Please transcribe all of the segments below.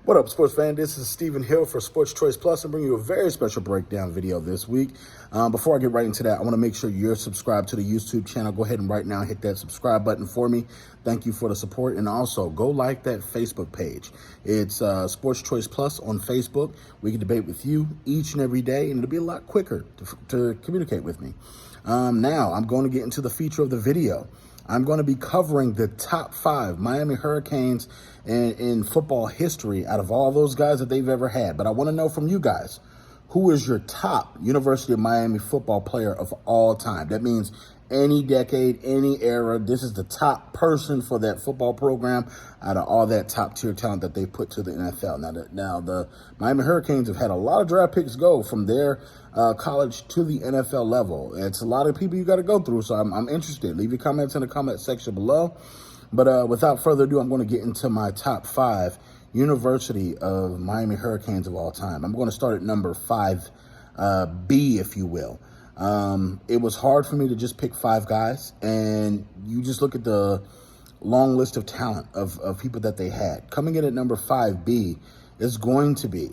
What up, sports fan? This is Stephen Hill for Sports Choice Plus. I'm bringing you a very special breakdown video this week. Before I get right into that, I want to make sure you're subscribed to the YouTube channel. Go ahead and right now hit that subscribe button for me. Thank you for the support. And also, go like that Facebook page. It's Sports Choice Plus on Facebook. We can debate with you each and every day, and it'll be a lot quicker to communicate with me. Now, I'm going to get into the feature of the video. I'm going to be covering the top 5 Miami Hurricanes in football history out of all those guys that they've ever had. But I want to know from you guys, who is your top University of Miami football player of all time? That means any decade, any era. This is the top person for that football program out of all that top tier talent that they put to the NFL. Now the Miami Hurricanes have had a lot of draft picks go from their college to the NFL level. It's a lot of people you got to go through, so I'm interested. Leave your comments in the comment section below. But without further ado, I'm going to get into my top 5 University of Miami Hurricanes of all time. I'm going to start at number 5B, if you will. It was hard for me to just pick 5 guys, and you just look at the long list of talent of people that they had. Coming in at number 5B is going to be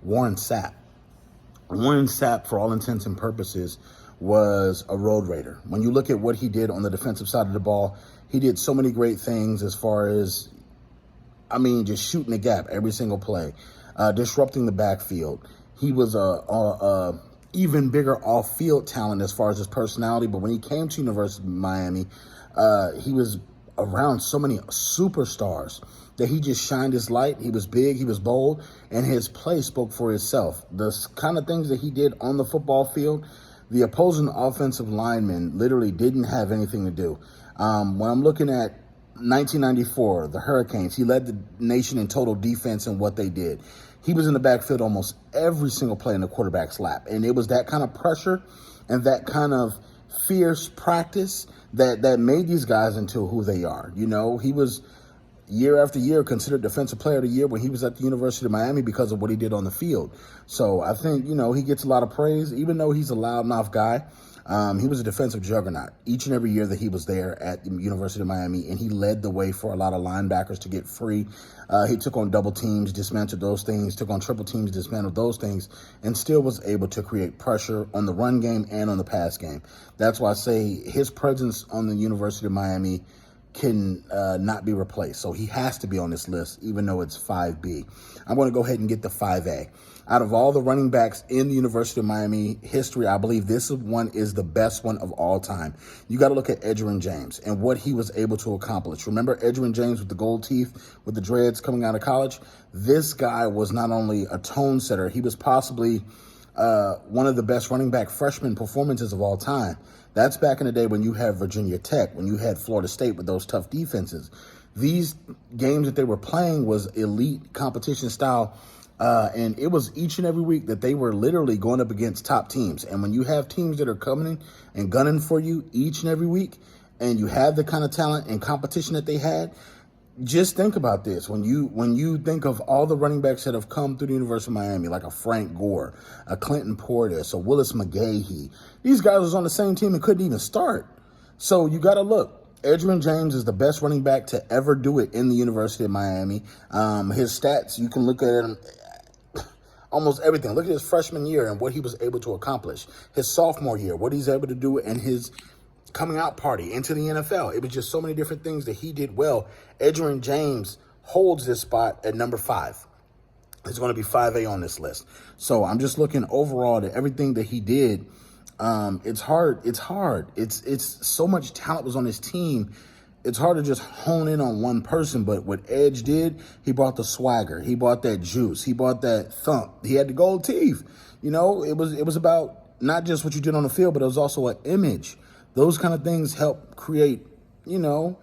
Warren Sapp. Warren Sapp, for all intents and purposes, was a road raider. When you look at what he did on the defensive side of the ball, he did so many great things as far as, just shooting the gap every single play, disrupting the backfield. He was a even bigger off-field talent as far as his personality, but when he came to University of Miami, he was around so many superstars that he just shined his light. He was big, he was bold, and his play spoke for itself. The kind of things that he did on the football field, the opposing offensive linemen literally didn't have anything to do. When I'm looking at 1994, the Hurricanes, he led the nation in total defense and what they did. He was in the backfield almost every single play in the quarterback's lap. And it was that kind of pressure and that kind of fierce practice that made these guys into who they are. You know, he was year after year considered Defensive Player of the Year when he was at the University of Miami because of what he did on the field. So I think, he gets a lot of praise, even though he's a loudmouth guy. He was a defensive juggernaut each and every year that he was there at the University of Miami, and he led the way for a lot of linebackers to get free. He took on double teams, dismantled those things, took on triple teams, dismantled those things, and still was able to create pressure on the run game and on the pass game. That's why I say his presence on the University of Miami can not be replaced. So he has to be on this list, even though it's 5B. I'm going to go ahead and get the 5A. Out of all the running backs in the University of Miami history, I believe this one is the best one of all time. You got to look at Edgerrin James and what he was able to accomplish. Remember Edgerrin James with the gold teeth, with the dreads coming out of college? This guy was not only a tone setter, he was possibly one of the best running back freshman performances of all time. That's back in the day when you had Virginia Tech, when you had Florida State with those tough defenses. These games that they were playing was elite competition style, and it was each and every week that they were literally going up against top teams. And when you have teams that are coming in and gunning for you each and every week, and you have the kind of talent and competition that they had, just think about this. When you think of all the running backs that have come through the University of Miami, like a Frank Gore, a Clinton Portis, a Willis McGahee, these guys was on the same team and couldn't even start. So you got to look. Edgerrin James is the best running back to ever do it in the University of Miami. His stats, you can look at him, almost everything. Look at his freshman year and what he was able to accomplish. His sophomore year, what he's able to do, and his coming out party into the NFL. It was just so many different things that he did well. Edgerrin James holds this spot at number 5. It's going to be 5A on this list. So I'm just looking overall at everything that he did. It's hard. It's so much talent was on his team. It's hard to just hone in on one person, but what Edge did, he brought the swagger. He brought that juice. He brought that thump. He had the gold teeth. It was about not just what you did on the field, but it was also an image. Those kind of things help create, inferior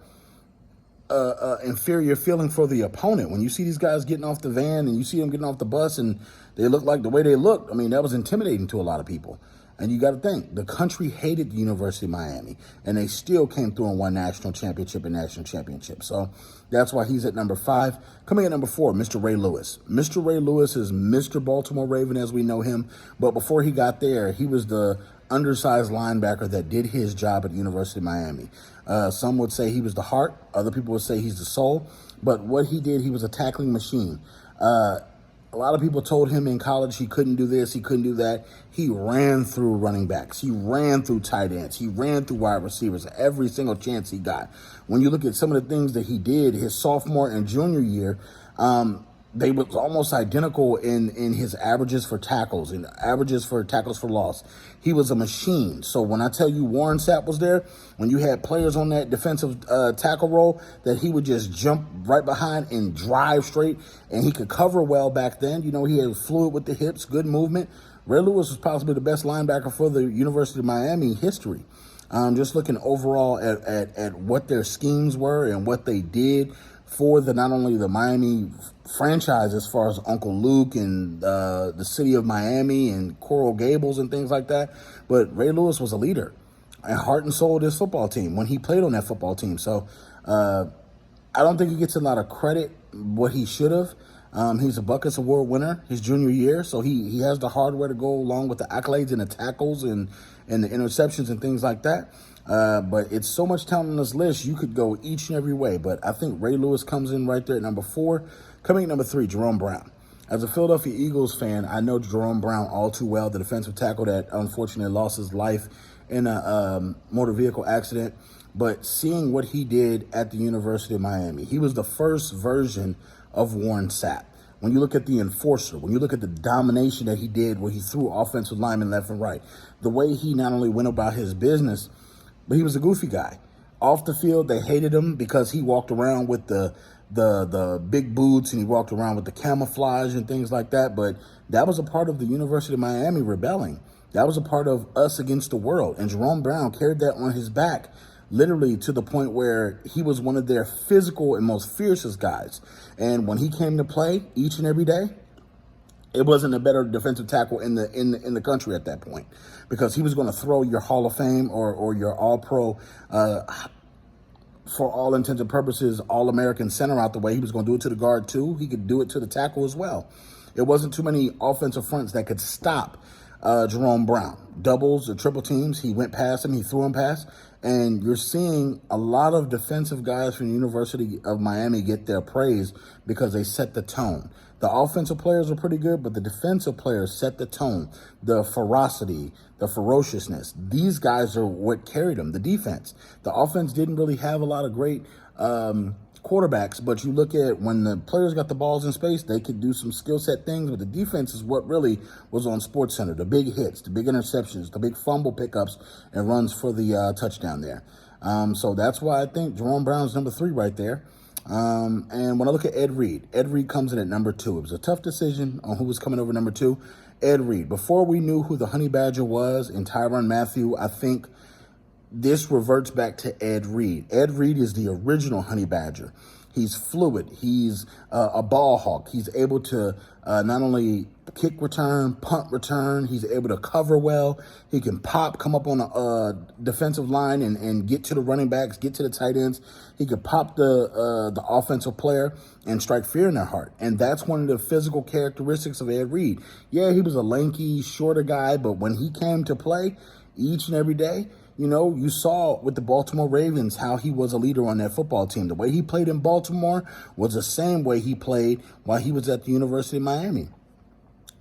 feeling for the opponent. When you see these guys getting off the van and you see them getting off the bus and they look like the way they looked, that was intimidating to a lot of people. And you got to think, the country hated the University of Miami, and they still came through and won national championship and national championship. So that's why he's at number 5. Coming at number 4, Mr. Ray Lewis. Mr. Ray Lewis is Mr. Baltimore Raven as we know him. But before he got there, he was the undersized linebacker that did his job at the University of Miami. Some would say he was the heart. Other people would say he's the soul. But what he did, he was a tackling machine. A lot of people told him in college he couldn't do this, he couldn't do that. He ran through running backs. He ran through tight ends. He ran through wide receivers every single chance he got. When you look at some of the things that he did his sophomore and junior year, they were almost identical in his averages for tackles and averages for tackles for loss. He was a machine. So when I tell you Warren Sapp was there, when you had players on that defensive tackle role that he would just jump right behind and drive straight, and he could cover well back then. You know, he had fluid with the hips, good movement. Ray Lewis was possibly the best linebacker for the University of Miami history. Just looking overall at what their schemes were and what they did for not only the Miami franchise as far as Uncle Luke and the city of Miami and Coral Gables and things like that, but Ray Lewis was a leader and heart and soul of this football team when he played on that football team. So I don't think he gets a lot of credit what he should have. He's a Buckets Award winner his junior year, so he has the hardware to go along with the accolades and the tackles and the interceptions and things like that. But it's so much talent on this list, you could go each and every way. But I think Ray Lewis comes in right there at number 4. Coming at number 3, Jerome Brown. As a Philadelphia Eagles fan, I know Jerome Brown all too well, the defensive tackle that unfortunately lost his life in a motor vehicle accident. But seeing what he did at the University of Miami, he was the first version of Warren Sapp. When you look at the enforcer, when you look at the domination that he did where he threw offensive linemen left and right, the way he not only went about his business, but he was a goofy guy. Off the field, they hated him because he walked around with the big boots and he walked around with the camouflage and things like that. But that was a part of the University of Miami rebelling. That was a part of us against the world. And Jerome Brown carried that on his back, literally to the point where he was one of their physical and most fiercest guys. And when he came to play each and every day, it wasn't a better defensive tackle in the country at that point, because he was going to throw your Hall of Fame or your All-Pro, for all intents and purposes, All-American center out the way. He was going to do it to the guard too. He could do it to the tackle as well. It wasn't too many offensive fronts that could stop Jerome Brown. Doubles or triple teams, he went past him, he threw him past. And you're seeing a lot of defensive guys from the University of Miami get their praise because they set the tone. The offensive players are pretty good, but the defensive players set the tone, the ferocity, the ferociousness. These guys are what carried them, the defense. The offense didn't really have a lot of great quarterbacks, but you look at when the players got the balls in space, they could do some skill set things, but the defense is what really was on SportsCenter. The big hits, the big interceptions, the big fumble pickups and runs for the touchdown there. So that's why I think Jerome Brown's number 3 right there. And when I look at Ed Reed comes in at number 2. It was a tough decision on who was coming over number 2. Ed Reed. Before we knew who the Honey Badger was and Tyrann Mathieu, I think this reverts back to Ed Reed. Ed Reed is the original Honey Badger. He's fluid. He's a ball hawk. He's able to not only kick return, punt return. He's able to cover well. He can pop, come up on a defensive line and get to the running backs, get to the tight ends. He could pop the offensive player and strike fear in their heart. And that's one of the physical characteristics of Ed Reed. Yeah, he was a lanky, shorter guy, but when he came to play each and every day, you know, you saw with the Baltimore Ravens how he was a leader on that football team. The way he played in Baltimore was the same way he played while he was at the University of Miami.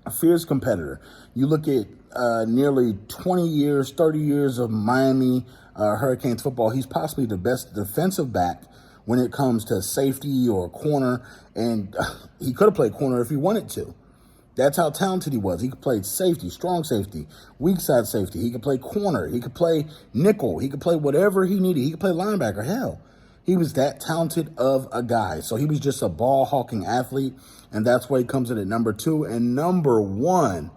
A fierce competitor. You look at nearly 20 years, 30 years of Miami Hurricanes football. He's possibly the best defensive back when it comes to safety or corner. And he could have played corner if he wanted to. That's how talented he was. He could play safety, strong safety, weak side safety. He could play corner. He could play nickel. He could play whatever he needed. He could play linebacker. Hell, he was that talented of a guy. So he was just a ball-hawking athlete, and that's why he comes in at number 2. And number 1,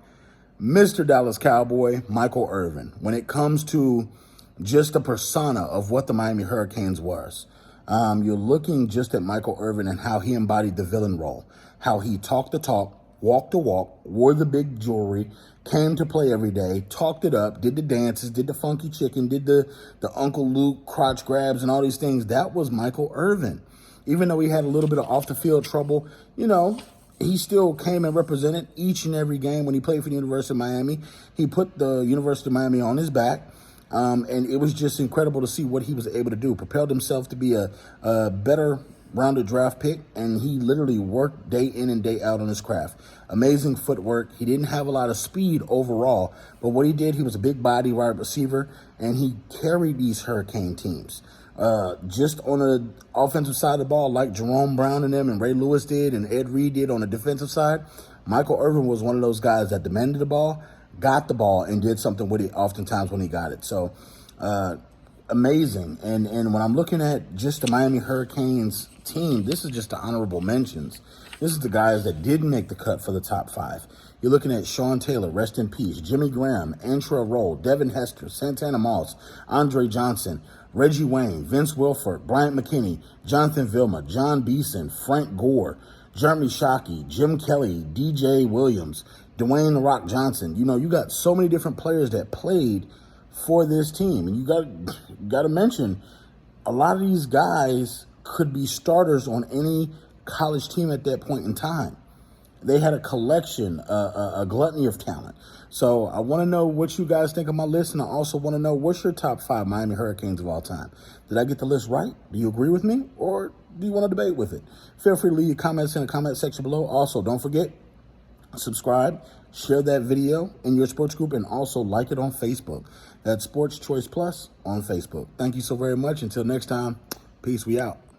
Mr. Dallas Cowboy, Michael Irvin. When it comes to just the persona of what the Miami Hurricanes was, you're looking just at Michael Irvin and how he embodied the villain role, how he talked the talk, walked the walk, wore the big jewelry, came to play every day, talked it up, did the dances, did the funky chicken, did the Uncle Luke crotch grabs and all these things. That was Michael Irvin. Even though he had a little bit of off-the-field trouble, you know, he still came and represented each and every game when he played for the University of Miami. He put the University of Miami on his back, and it was just incredible to see what he was able to do. Propelled himself to be a better rounded draft pick, and he literally worked day in and day out on his craft. Amazing footwork. He didn't have a lot of speed overall, but what he did, he was a big body wide receiver, and he carried these Hurricane teams. Just on the offensive side of the ball, like Jerome Brown and them and Ray Lewis did and Ed Reed did on the defensive side, Michael Irvin was one of those guys that demanded the ball, got the ball, and did something with it oftentimes when he got it. So amazing. And when I'm looking at just the Miami Hurricanes team, this is just the honorable mentions. This is the guys that didn't make the cut for the top 5. You're looking at Sean Taylor, rest in peace, Jimmy Graham, Antrell Roll, Devin Hester, Santana Moss, Andre Johnson, Reggie Wayne, Vince Wilfork, Bryant McKinney, Jonathan Vilma, John Beeson, Frank Gore, Jeremy Shockey, Jim Kelly, DJ Williams, Dwayne The Rock Johnson. You know, you got so many different players that played for this team. And you got to mention, a lot of these guys could be starters on any college team at that point in time. They had a collection, a gluttony of talent. So I want to know what you guys think of my list, and I also want to know what's your top 5 Miami Hurricanes of all time. Did I get the list right? Do you agree with me, or do you want to debate with it? Feel free to leave your comments in the comment section below. Also, don't forget, subscribe, share that video in your sports group, and also like it on Facebook. That's Sports Choice Plus on Facebook. Thank you so very much. Until next time, peace. We out.